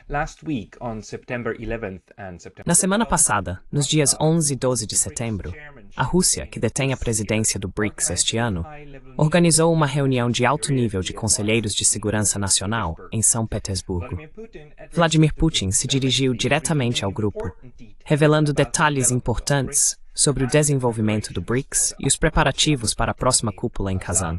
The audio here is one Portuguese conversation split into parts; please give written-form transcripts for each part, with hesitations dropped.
Na semana passada, nos dias 11 e 12 de setembro, a Rússia, que detém a presidência do BRICS este ano, organizou uma reunião de alto nível de conselheiros de segurança nacional em São Petersburgo. Vladimir Putin se dirigiu diretamente ao grupo, revelando detalhes importantes sobre o desenvolvimento do BRICS e os preparativos para a próxima cúpula em Kazan.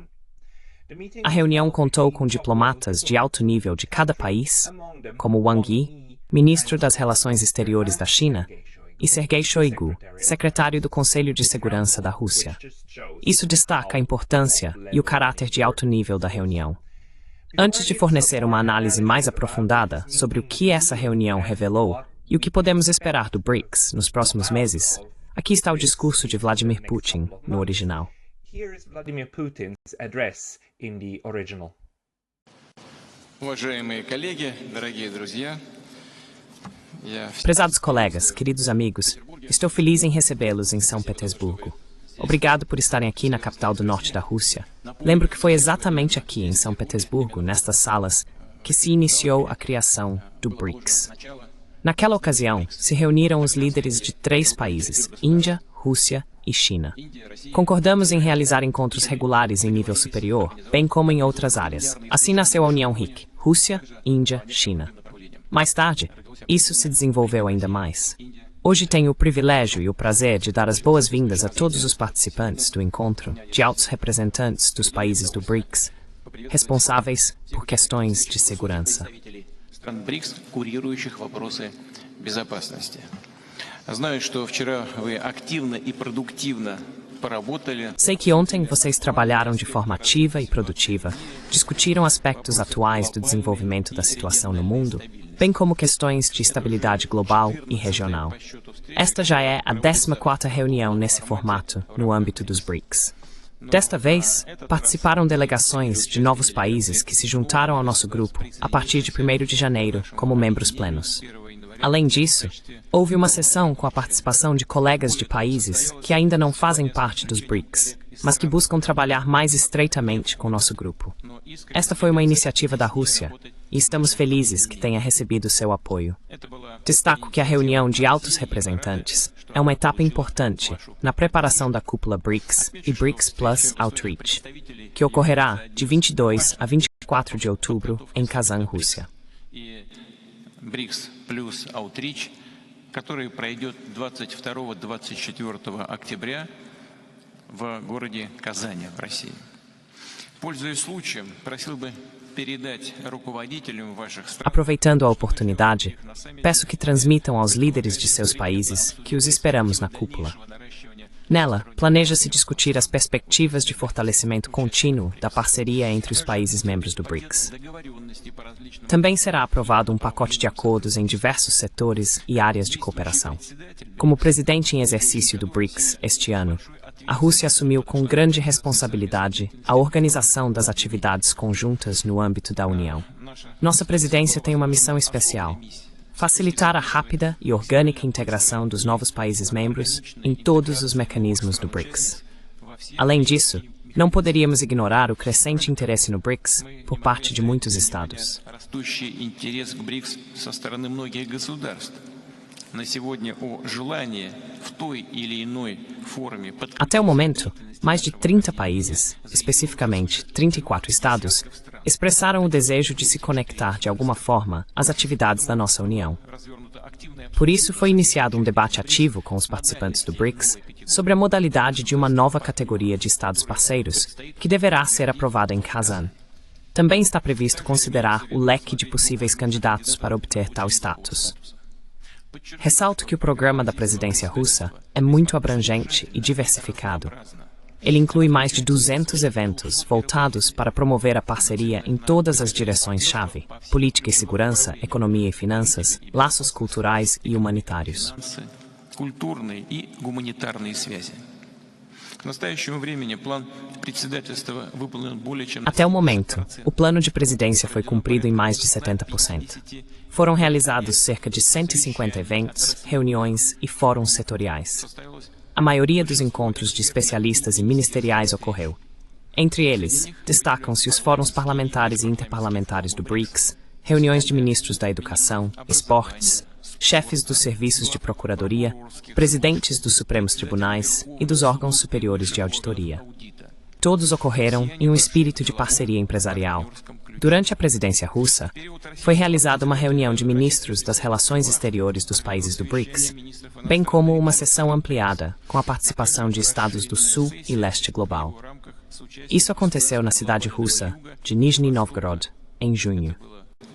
A reunião contou com diplomatas de alto nível de cada país, como Wang Yi, ministro das Relações Exteriores da China, e Sergei Shoigu, secretário do Conselho de Segurança da Rússia. Isso destaca a importância e o caráter de alto nível da reunião. Antes de fornecer uma análise mais aprofundada sobre o que essa reunião revelou e o que podemos esperar do BRICS nos próximos meses, aqui está o discurso de Vladimir Putin no original. Here is Vladimir Putin's address in the original. Prezados colegas, queridos amigos, estou feliz em recebê-los em São Petersburgo. Obrigado por estarem aqui na capital do norte da Rússia. Lembro que foi exatamente aqui, em São Petersburgo, nestas salas, que se iniciou a criação do BRICS. Naquela ocasião, se reuniram os líderes de 3 países, Índia, Rússia e China. Concordamos em realizar encontros regulares em nível superior, bem como em outras áreas. Assim nasceu a União RIC, Rússia, Índia, China. Mais tarde, isso se desenvolveu ainda mais. Hoje tenho o privilégio e o prazer de dar as boas-vindas a todos os participantes do encontro de altos representantes dos países do BRICS, responsáveis por questões de segurança. Sei que ontem vocês trabalharam de forma ativa e produtiva, discutiram aspectos atuais do desenvolvimento da situação no mundo, bem como questões de estabilidade global e regional. Esta já é a 14ª reunião nesse formato no âmbito dos BRICS. Desta vez, participaram delegações de novos países que se juntaram ao nosso grupo a partir de 1º de janeiro como membros plenos. Além disso, houve uma sessão com a participação de colegas de países que ainda não fazem parte dos BRICS, mas que buscam trabalhar mais estreitamente com o nosso grupo. Esta foi uma iniciativa da Rússia, e estamos felizes que tenha recebido seu apoio. Destaco que a reunião de altos representantes é uma etapa importante na preparação da cúpula BRICS e BRICS Plus Outreach, que ocorrerá de 22 a 24 de outubro em Kazan, Rússia. BRICS Plus Outreach, который пройдет 22-24 октября в городе Казани, в России. Пользуясь случаем, просил бы передать руководителям ваших стран. Aproveitando a oportunidade, peço que transmitam aos líderes de seus países que os esperamos na cúpula. Nela, planeja-se discutir as perspectivas de fortalecimento contínuo da parceria entre os países membros do BRICS. Também será aprovado um pacote de acordos em diversos setores e áreas de cooperação. Como presidente em exercício do BRICS este ano, a Rússia assumiu com grande responsabilidade a organização das atividades conjuntas no âmbito da União. Nossa presidência tem uma missão especial: facilitar a rápida e orgânica integração dos novos países membros em todos os mecanismos do BRICS. Além disso, não poderíamos ignorar o crescente interesse no BRICS por parte de muitos estados. Até o momento, mais de 30 países, especificamente 34 estados, expressaram o desejo de se conectar de alguma forma às atividades da nossa União. Por isso, foi iniciado um debate ativo com os participantes do BRICS sobre a modalidade de uma nova categoria de estados parceiros, que deverá ser aprovada em Kazan. Também está previsto considerar o leque de possíveis candidatos para obter tal status. Ressalto que o programa da presidência russa é muito abrangente e diversificado. Ele inclui mais de 200 eventos voltados para promover a parceria em todas as direções-chave: política e segurança, economia e finanças, laços culturais e humanitários. Até o momento, o plano de presidência foi cumprido em mais de 70%. Foram realizados cerca de 150 eventos, reuniões e fóruns setoriais. A maioria dos encontros de especialistas e ministeriais ocorreu. Entre eles, destacam-se os fóruns parlamentares e interparlamentares do BRICS, reuniões de ministros da Educação, Esportes, chefes dos serviços de procuradoria, presidentes dos Supremos Tribunais e dos órgãos superiores de auditoria. Todos ocorreram em um espírito de parceria empresarial. Durante a presidência russa, foi realizada uma reunião de ministros das relações exteriores dos países do BRICS, bem como uma sessão ampliada com a participação de estados do Sul e Leste global. Isso aconteceu na cidade russa de Nizhny Novgorod, em junho.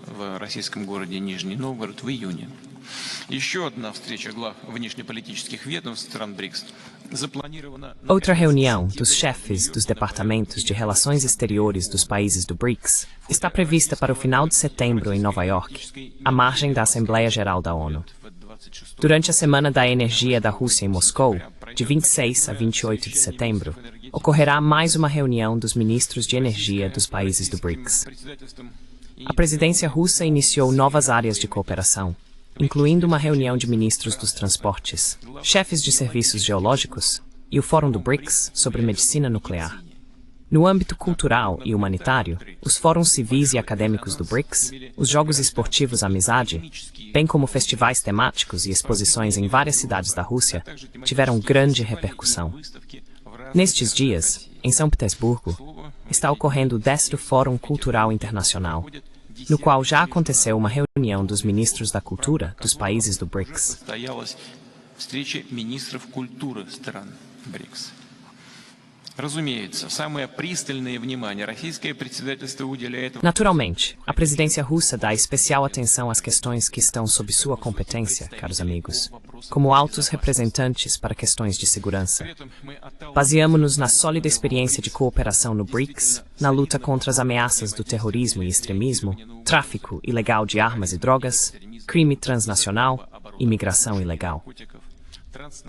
В российском городе Нижний Новгород в июне. Еще одна встреча глав внешнеполитических ведомств стран БРИКС запланирована. Outra reunião dos chefes dos departamentos de relações exteriores dos países do BRICS está prevista para o final de setembro em Nova York, à margem da Assembleia Geral da ONU. Durante a Semana da Energia da Rússia em Moscou, de 26 a 28 de setembro, ocorrerá mais uma reunião dos ministros de energia dos países do BRICS. A presidência russa iniciou novas áreas de cooperação, incluindo uma reunião de ministros dos transportes, chefes de serviços geológicos e o Fórum do BRICS sobre medicina nuclear. No âmbito cultural e humanitário, os fóruns civis e acadêmicos do BRICS, os Jogos Esportivos Amizade, bem como festivais temáticos e exposições em várias cidades da Rússia, tiveram grande repercussão. Nestes dias, em São Petersburgo, está ocorrendo o 10º Fórum Cultural Internacional, no qual já aconteceu uma reunião dos ministros da cultura dos países do BRICS. Naturalmente, a presidência russa dá especial atenção às questões que estão sob sua competência, caros amigos, como altos representantes para questões de segurança. Baseamo-nos na sólida experiência de cooperação no BRICS, na luta contra as ameaças do terrorismo e extremismo, tráfico ilegal de armas e drogas, crime transnacional, imigração ilegal.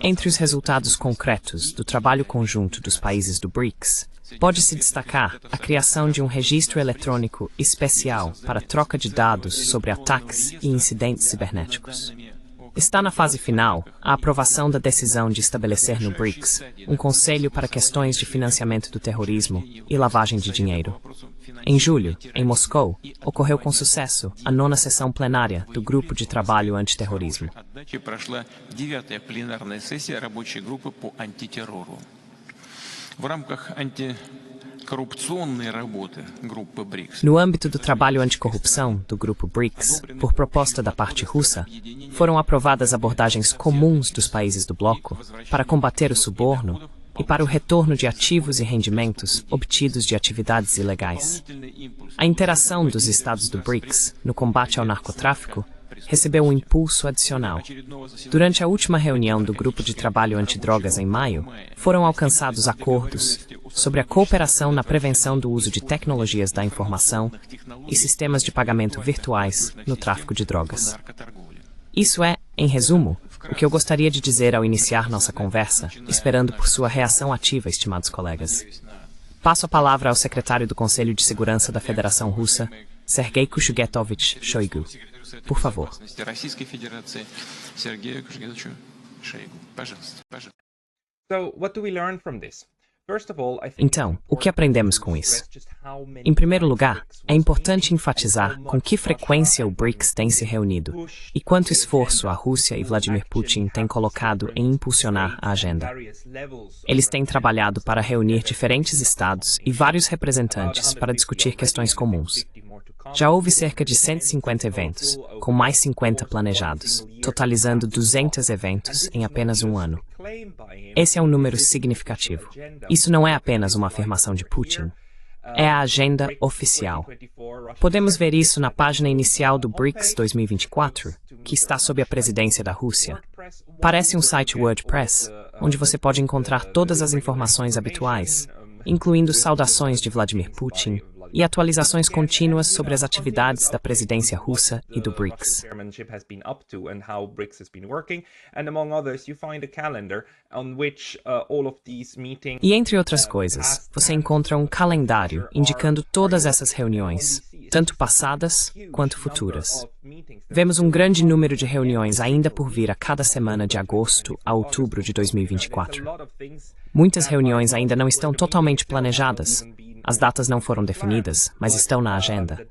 Entre os resultados concretos do trabalho conjunto dos países do BRICS, pode-se destacar a criação de um registro eletrônico especial para troca de dados sobre ataques e incidentes cibernéticos. Está na fase final a aprovação da decisão de estabelecer no BRICS um conselho para questões de financiamento do terrorismo e lavagem de dinheiro. Em julho, em Moscou, ocorreu com sucesso a 9ª sessão plenária do Grupo de Trabalho Antiterrorismo. No âmbito do trabalho anticorrupção do Grupo BRICS, por proposta da parte russa, foram aprovadas abordagens comuns dos países do bloco para combater o suborno e para o retorno de ativos e rendimentos obtidos de atividades ilegais. A interação dos estados do BRICS no combate ao narcotráfico recebeu um impulso adicional. Durante a última reunião do Grupo de Trabalho Antidrogas em maio, foram alcançados acordos sobre a cooperação na prevenção do uso de tecnologias da informação e sistemas de pagamento virtuais no tráfico de drogas. Isso é, em resumo, o que eu gostaria de dizer ao iniciar nossa conversa, esperando por sua reação ativa, estimados colegas. Passo a palavra ao secretário do Conselho de Segurança da Federação Russa, Sergei Kushugetovich Shoigu. Por favor. So, what do we learn from this? Então, o que aprendemos com isso? Em primeiro lugar, é importante enfatizar com que frequência o BRICS tem se reunido e quanto esforço a Rússia e Vladimir Putin têm colocado em impulsionar a agenda. Eles têm trabalhado para reunir diferentes estados e vários representantes para discutir questões comuns. Já houve cerca de 150 eventos, com mais 50 planejados, totalizando 200 eventos em apenas um ano. Esse é um número significativo. Isso não é apenas uma afirmação de Putin. É a agenda oficial. Podemos ver isso na página inicial do BRICS 2024, que está sob a presidência da Rússia. Parece um site WordPress, onde você pode encontrar todas as informações habituais, incluindo saudações de Vladimir Putin, e atualizações contínuas sobre as atividades da presidência russa e do BRICS. E entre outras coisas, você encontra um calendário indicando todas essas reuniões, tanto passadas quanto futuras. Vemos um grande número de reuniões ainda por vir a cada semana de agosto a outubro de 2024. Muitas reuniões ainda não estão totalmente planejadas, As datas não foram definidas, mas estão na agenda.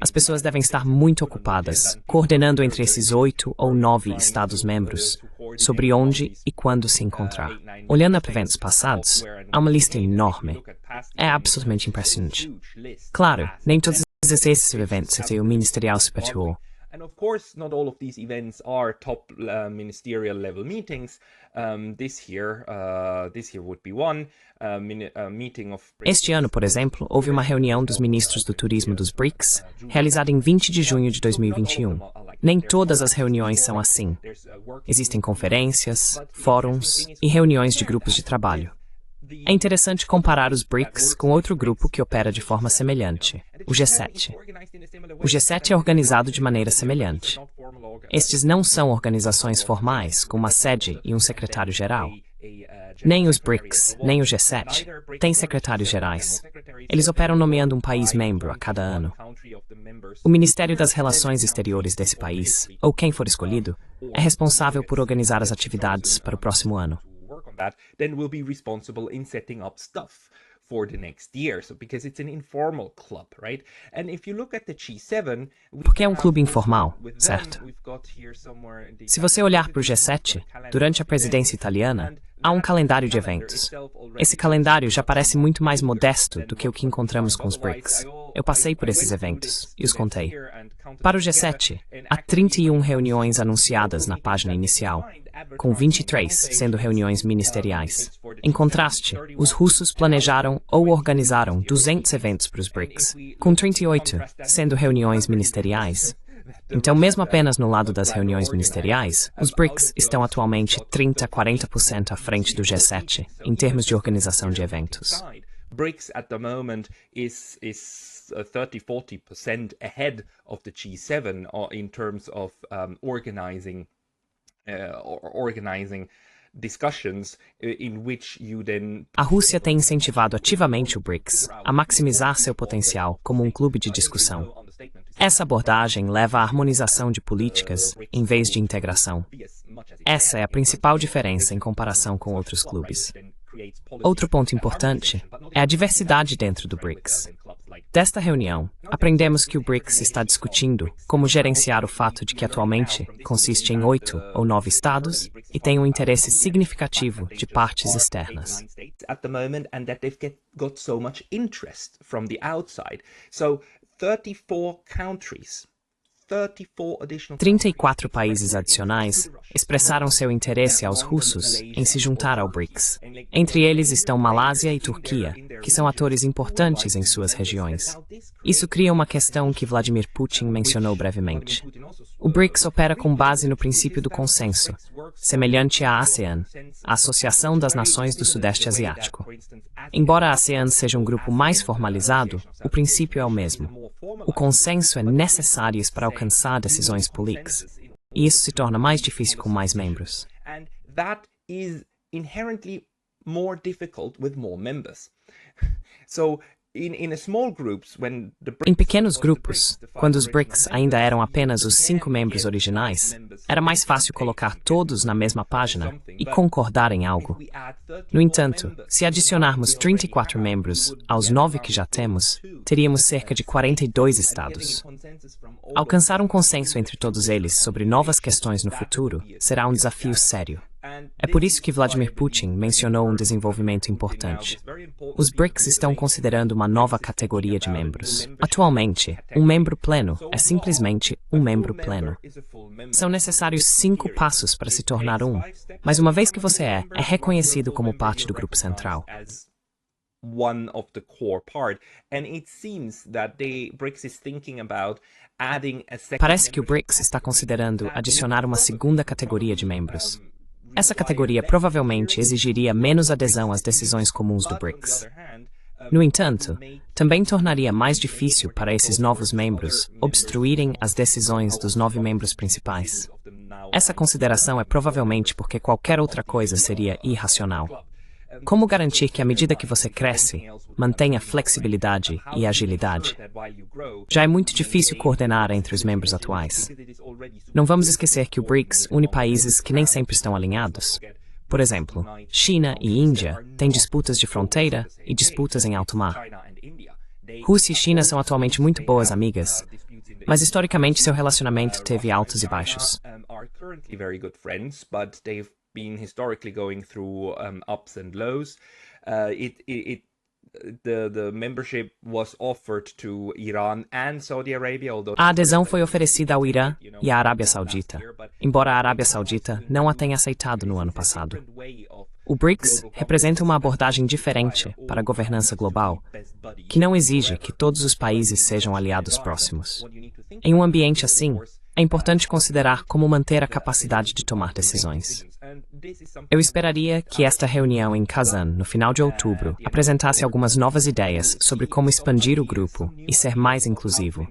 As pessoas devem estar muito ocupadas, coordenando entre esses 8 ou 9 Estados-membros sobre onde e quando se encontrar. Olhando para eventos passados, há uma lista enorme. É absolutamente impressionante. Claro, nem todos esses eventos têm o ministerial se perpetuou. And of course, not all of these events are top ministerial level meetings. This year would be one meeting of. Este ano, por exemplo, houve uma reunião dos ministros do turismo dos BRICS, realizada em 20 de junho de 2021. Nem todas as reuniões são assim. Existem conferências, fóruns e reuniões de grupos de trabalho. É interessante comparar os BRICS com outro grupo que opera de forma semelhante, o G7. O G7 é organizado de maneira semelhante. Estes não são organizações formais, com uma sede e um secretário-geral. Nem os BRICS, nem o G7 têm secretários gerais. Eles operam nomeando um país-membro a cada ano. O Ministério das Relações Exteriores desse país, ou quem for escolhido, é responsável por organizar as atividades para o próximo ano. Then we'll be responsible in setting up stuff for the next year. So because it's an informal club, right? And if you look at the G7, porque é um clube informal, certo? Se você olhar para o G7, durante a presidência italiana, há um calendário de eventos. Esse calendário já parece muito mais modesto do que o que encontramos com os BRICS. Eu passei por esses eventos e os contei. Para o G7, há 31 reuniões anunciadas na página inicial, com 23 sendo reuniões ministeriais. Em contraste, os russos planejaram ou organizaram 200 eventos para os BRICS, com 38 sendo reuniões ministeriais. Então, mesmo apenas no lado das reuniões ministeriais, os BRICS estão atualmente 30 a 40% à frente do G7, em termos de organização de eventos. BRICS at the moment is 30-40% ahead of the G7 in terms of organizing discussions in which you then. A Rússia tem incentivado ativamente o BRICS a maximizar seu potencial como um clube de discussão. Essa abordagem leva à harmonização de políticas em vez de integração. Essa é a principal diferença em comparação com outros clubes. Outro ponto importante é a diversidade dentro do BRICS. Desta reunião, aprendemos que o BRICS está discutindo como gerenciar o fato de que atualmente consiste em 8 ou 9 estados e tem um interesse significativo de partes externas. 34 países adicionais expressaram seu interesse aos russos em se juntar ao BRICS. Entre eles estão Malásia e Turquia, que são atores importantes em suas regiões. Isso cria uma questão que Vladimir Putin mencionou brevemente. O BRICS opera com base no princípio do consenso, semelhante à ASEAN, a Associação das Nações do Sudeste Asiático. Embora a ASEAN seja um grupo mais formalizado, o princípio é o mesmo. O consenso é necessário para alcançar decisões políticas, e isso se torna mais difícil com mais membros. And that is inherently more difficult with more members. So em pequenos grupos, quando os BRICS ainda eram apenas os 5 membros originais, era mais fácil colocar todos na mesma página e concordar em algo. No entanto, se adicionarmos 34 membros aos 9 que já temos, teríamos cerca de 42 estados. Alcançar um consenso entre todos eles sobre novas questões no futuro será um desafio sério. É por isso que Vladimir Putin mencionou um desenvolvimento importante. Os BRICS estão considerando uma nova categoria de membros. Atualmente, um membro pleno é simplesmente um membro pleno. São necessários 5 passos para se tornar um, mas uma vez que você é reconhecido como parte do grupo central. Parece que o BRICS está considerando adicionar uma segunda categoria de membros. Essa categoria provavelmente exigiria menos adesão às decisões comuns do BRICS. No entanto, também tornaria mais difícil para esses novos membros obstruírem as decisões dos 9 membros principais. Essa consideração é provavelmente porque qualquer outra coisa seria irracional. Como garantir que, à medida que você cresce, mantenha flexibilidade e agilidade? Já é muito difícil coordenar entre os membros atuais. Não vamos esquecer que o BRICS une países que nem sempre estão alinhados. Por exemplo, China e Índia têm disputas de fronteira e disputas em alto mar. Rússia e China são atualmente muito boas amigas, mas historicamente seu relacionamento teve altos e baixos. Are currently very good friends, but they've been historically going through ups and lows. The membership was offered to Iran and Saudi Arabia, although A adesão foi oferecida ao Irã e à Arábia Saudita, embora a Arábia Saudita não a tenha aceitado no ano passado. O BRICS representa uma abordagem diferente para a governança global, que não exige que todos os países sejam aliados próximos. Em um ambiente assim, é importante considerar como manter a capacidade de tomar decisões. Eu esperaria que esta reunião em Kazan, no final de outubro, apresentasse algumas novas ideias sobre como expandir o grupo e ser mais inclusivo,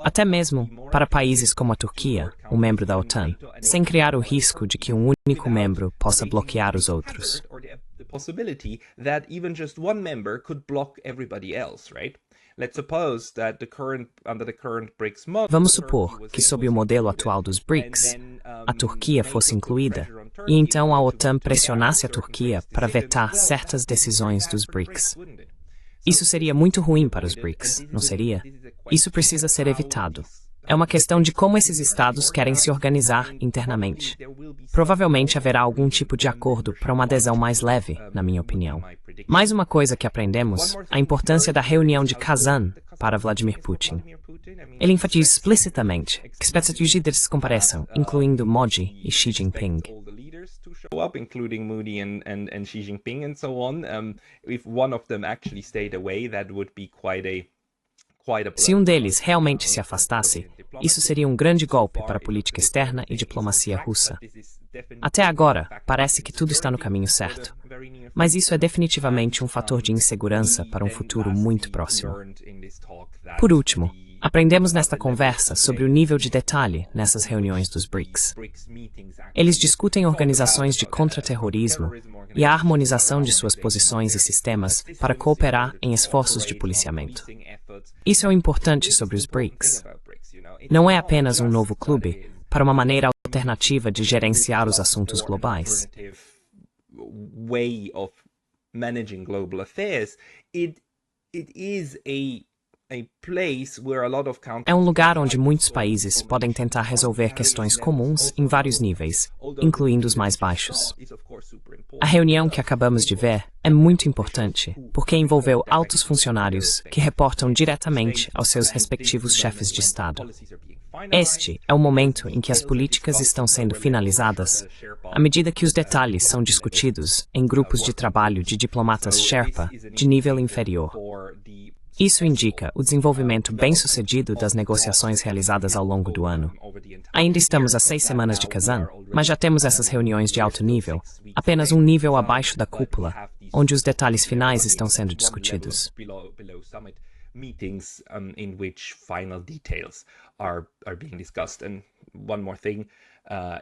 até mesmo para países como a Turquia, um membro da OTAN, sem criar o risco de que um único membro possa bloquear os outros. Vamos supor que, sob o modelo atual dos BRICS, a Turquia fosse incluída, e então a OTAN pressionasse a Turquia para vetar certas decisões dos BRICS. Isso seria muito ruim para os BRICS, não seria? Isso precisa ser evitado. É uma questão de como esses estados querem se organizar internamente. Provavelmente haverá algum tipo de acordo para uma adesão mais leve, na minha opinião. Mais uma coisa que aprendemos, a importância da reunião de Kazan para Vladimir Putin. Ele enfatiza explicitamente que expectativas líderes compareçam, incluindo Modi e Xi Jinping. Including Modi and Xi Jinping and so on. If one of them actually stayed away, that would be quite a Se um deles realmente se afastasse, isso seria um grande golpe para a política externa e diplomacia russa. Até agora, parece que tudo está no caminho certo. Mas isso é definitivamente um fator de insegurança para um futuro muito próximo. Por último, aprendemos nesta conversa sobre o nível de detalhe nessas reuniões dos BRICS. Eles discutem organizações de contra-terrorismo e a harmonização de suas posições e sistemas para cooperar em esforços de policiamento. Isso é o importante sobre os BRICS. Não é apenas um novo clube para uma maneira alternativa de gerenciar os assuntos globais. É um lugar onde muitos países podem tentar resolver questões comuns em vários níveis, incluindo os mais baixos. A reunião que acabamos de ver é muito importante, porque envolveu altos funcionários que reportam diretamente aos seus respectivos chefes de Estado. Este é o momento em que as políticas estão sendo finalizadas, à medida que os detalhes são discutidos em grupos de trabalho de diplomatas Sherpa de nível inferior. Isso indica o desenvolvimento bem-sucedido das negociações realizadas ao longo do ano. Ainda estamos a 6 semanas de Kazan, mas já temos essas reuniões de alto nível, apenas um nível abaixo da cúpula, onde os detalhes finais estão sendo discutidos. Meetings in which final details are being discussed. And one more thing,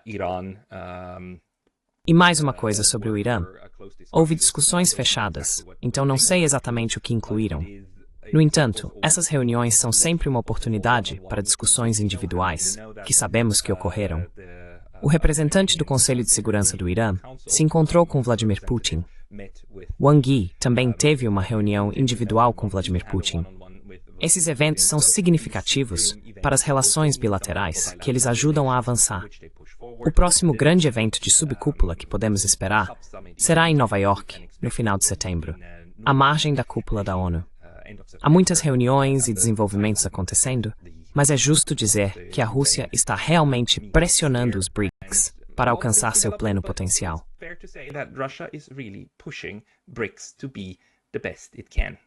Iran. E mais uma coisa sobre o Irã. Houve discussões fechadas, então não sei exatamente o que incluíram. No entanto, essas reuniões são sempre uma oportunidade para discussões individuais, que sabemos que ocorreram. O representante do Conselho de Segurança do Irã se encontrou com Vladimir Putin. Wang Yi também teve uma reunião individual com Vladimir Putin. Esses eventos são significativos para as relações bilaterais, que eles ajudam a avançar. O próximo grande evento de subcúpula que podemos esperar será em Nova York, no final de setembro, à margem da cúpula da ONU. Há muitas reuniões e desenvolvimentos acontecendo, mas é justo dizer que a Rússia está realmente pressionando os BRICS para alcançar seu pleno potencial. Fair to say that Russia is really pushing BRICS to be the best it can.